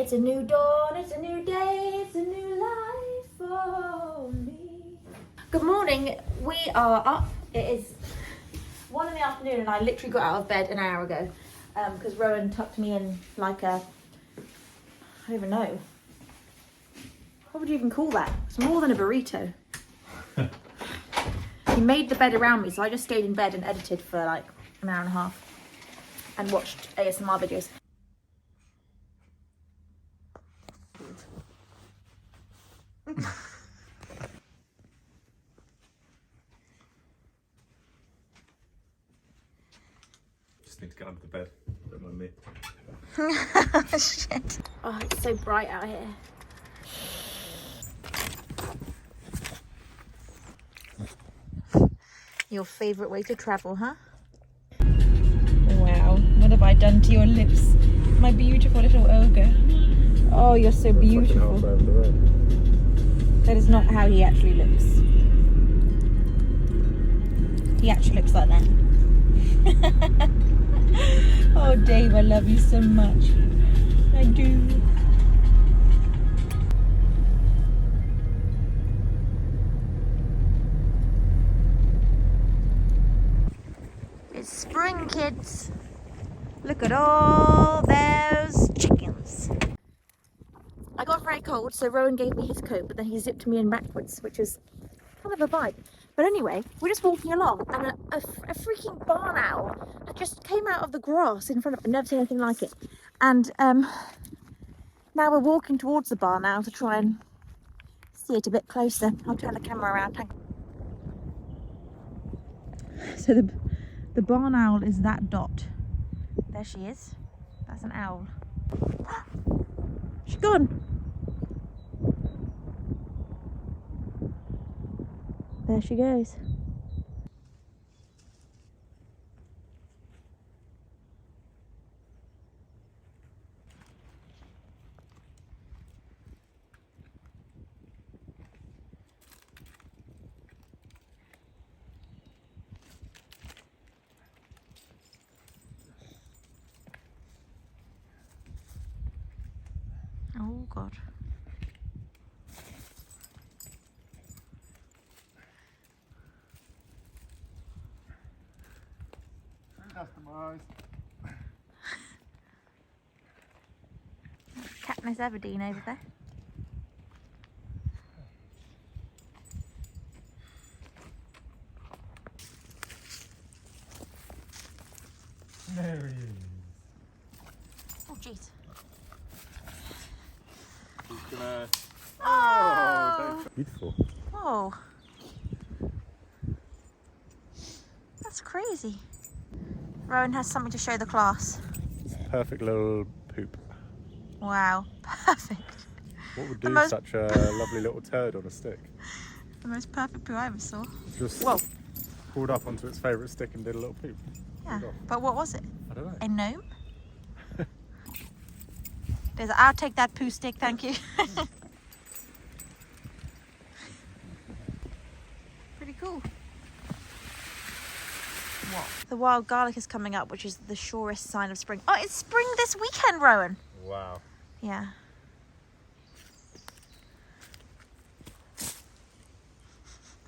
It's a new dawn, it's a new day, it's a new life for me. Good morning, we are up. It is 1 in the afternoon and I literally got out of bed an hour ago because Rowan tucked me in like a, I don't even know. What would you even call that? It's more than a burrito. He made the bed around me, so I just stayed in bed and edited for like an hour and a half and watched ASMR videos. Just need to get under the bed. Don't mind me. Shit. Oh, it's so bright out here. Your favourite way to travel, huh? Wow, what have I done to your lips? My beautiful little ogre. Oh, you're so beautiful. That is not how he actually looks. He actually looks like that. Oh, Dave, I love you so much. I do. It's spring, kids. Look at all those chickens. I got very cold, so Rowan gave me his coat, but then he zipped me in backwards, which was kind of a vibe. But anyway, we're just walking along, and a freaking barn owl just came out of the grass in front of me. I've never seen anything like it. And now we're walking towards the barn owl to try and see it a bit closer. I'll turn the camera around. Hang on. So the barn owl is that dot. There she is. That's an owl. She's gone. There she goes. Oh God. Customised. Katniss Everdeen over there. There he is. Oh jeez. He's gonna... Oh! Beautiful. Whoa. That's crazy. Rowan has something to show the class. It's a perfect little poop. Wow, perfect. What would do such a lovely little turd on a stick? The most perfect poo I ever saw. Just Whoa. pulled up onto its favourite stick and did a little poop. Yeah, but what was it? I don't know. A gnome? I'll take that poo stick, thank you. Pretty cool. What? The wild garlic is coming up, which is the surest sign of spring. Oh, it's spring this weekend, Rowan. Wow. Yeah.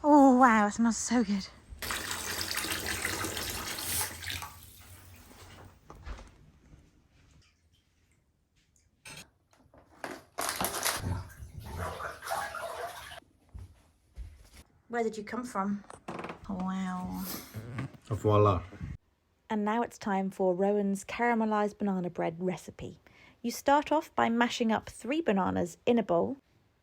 Oh, wow, it smells so good. Where did you come from? Wow. Voila. And now it's time for Rowan's caramelised banana bread recipe. You start off by mashing up 3 bananas in a bowl.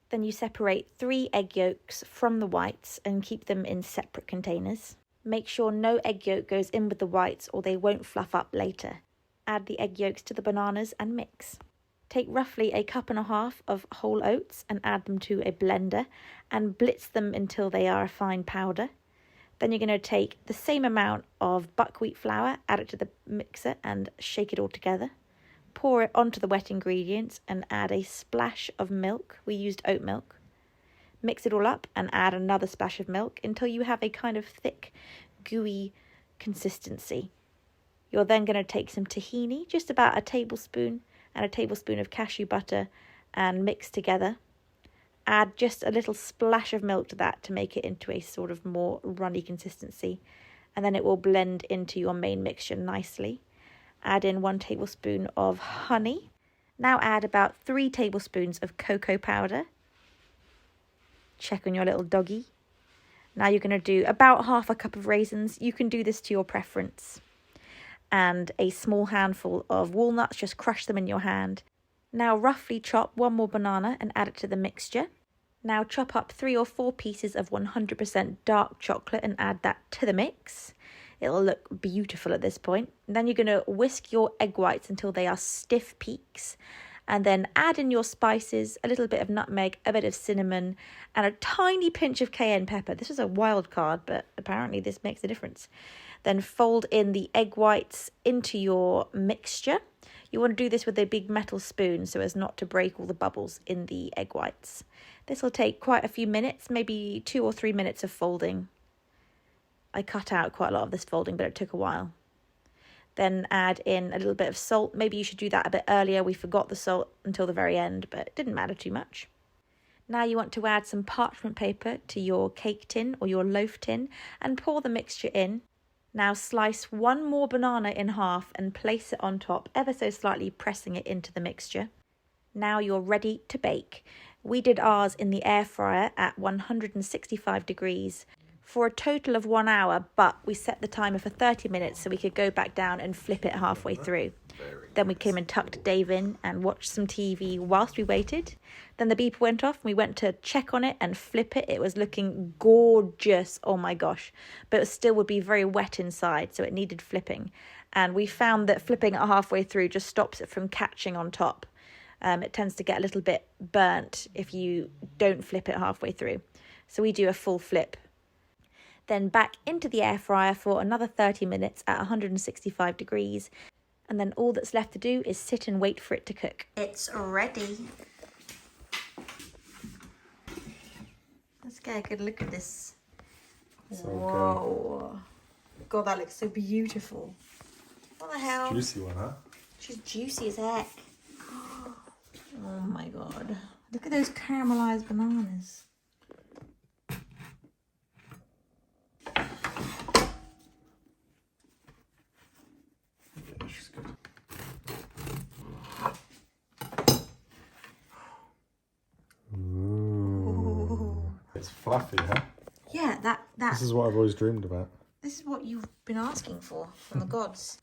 Then you separate 3 egg yolks from the whites and keep them in separate containers. Make sure no egg yolk goes in with the whites or they won't fluff up later. Add the egg yolks to the bananas and mix. Take roughly 1.5 cups of whole oats and add them to a blender and blitz them until they are a fine powder. Then you're going to take the same amount of buckwheat flour, add it to the mixer and shake it all together. Pour it onto the wet ingredients and add a splash of milk. We used oat milk. Mix it all up and add another splash of milk until you have a kind of thick, gooey consistency. You're then going to take some tahini, just about a tablespoon, and a tablespoon of cashew butter and mix together. Add just a little splash of milk to that to make it into a sort of more runny consistency, and then it will blend into your main mixture nicely. Add in 1 tablespoon of honey. Now add about 3 tablespoons of cocoa powder. Check on your little doggy. Now you're going to do about half a cup of raisins. You can do this to your preference. And a small handful of walnuts, just crush them in your hand. Now roughly chop 1 more banana and add it to the mixture. Now chop up 3 or 4 pieces of 100% dark chocolate and add that to the mix. It'll look beautiful at this point. Then you're going to whisk your egg whites until they are stiff peaks. And then add in your spices, a little bit of nutmeg, a bit of cinnamon, and a tiny pinch of cayenne pepper. This is a wild card, but apparently this makes a difference. Then fold in the egg whites into your mixture. You want to do this with a big metal spoon so as not to break all the bubbles in the egg whites. This will take quite a few minutes, maybe 2 or 3 minutes of folding. I cut out quite a lot of this folding, but it took a while. Then add in a little bit of salt. Maybe you should do that a bit earlier. We forgot the salt until the very end, but it didn't matter too much. Now you want to add some parchment paper to your cake tin or your loaf tin and pour the mixture in. Now slice 1 more banana in half and place it on top, ever so slightly pressing it into the mixture. Now you're ready to bake. We did ours in the air fryer at 165 degrees for a total of 1 hour, but we set the timer for 30 minutes so we could go back down and flip it halfway through. Then we came and tucked Dave in and watched some TV whilst we waited. Then the beeper went off and we went to check on it and flip it. It was looking gorgeous, oh my gosh, but it still would be very wet inside, so it needed flipping. And we found that flipping it halfway through just stops it from catching on top. It tends to get a little bit burnt if you don't flip it halfway through. So we do a full flip. Then back into the air fryer for another 30 minutes at 165 degrees. And then all that's left to do is sit and wait for it to cook. It's ready. Let's get a good look at this. So whoa. God, that looks so beautiful. What the hell? Juicy one, huh? She's juicy as heck. Oh my God. Look at those caramelized bananas. She's good. Ooh. It's fluffy, huh? Yeah, that. This is what I've always dreamed about. This is what you've been asking for from the gods.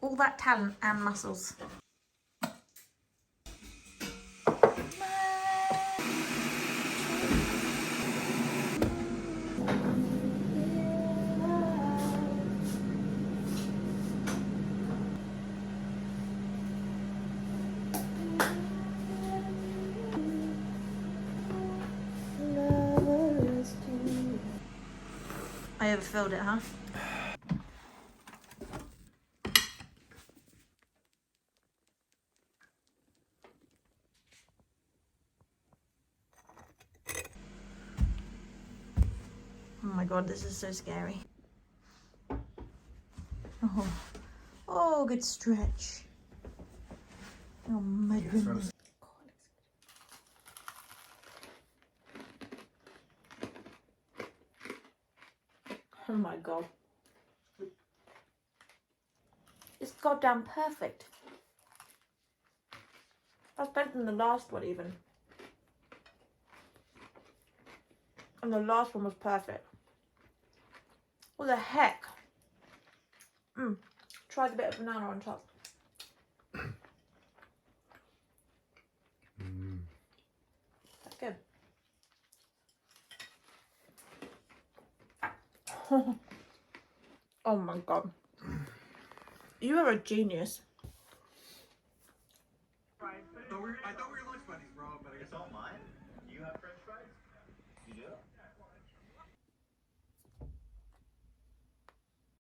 All that talent and muscles. I overfilled it, huh? Oh my God, this is so scary. Oh, good stretch. Oh my goodness. Oh my God. It's goddamn perfect. That's better than the last one even. And the last one was perfect. What the heck? Try the bit of banana on top. That's good. Oh my God. You are a genius.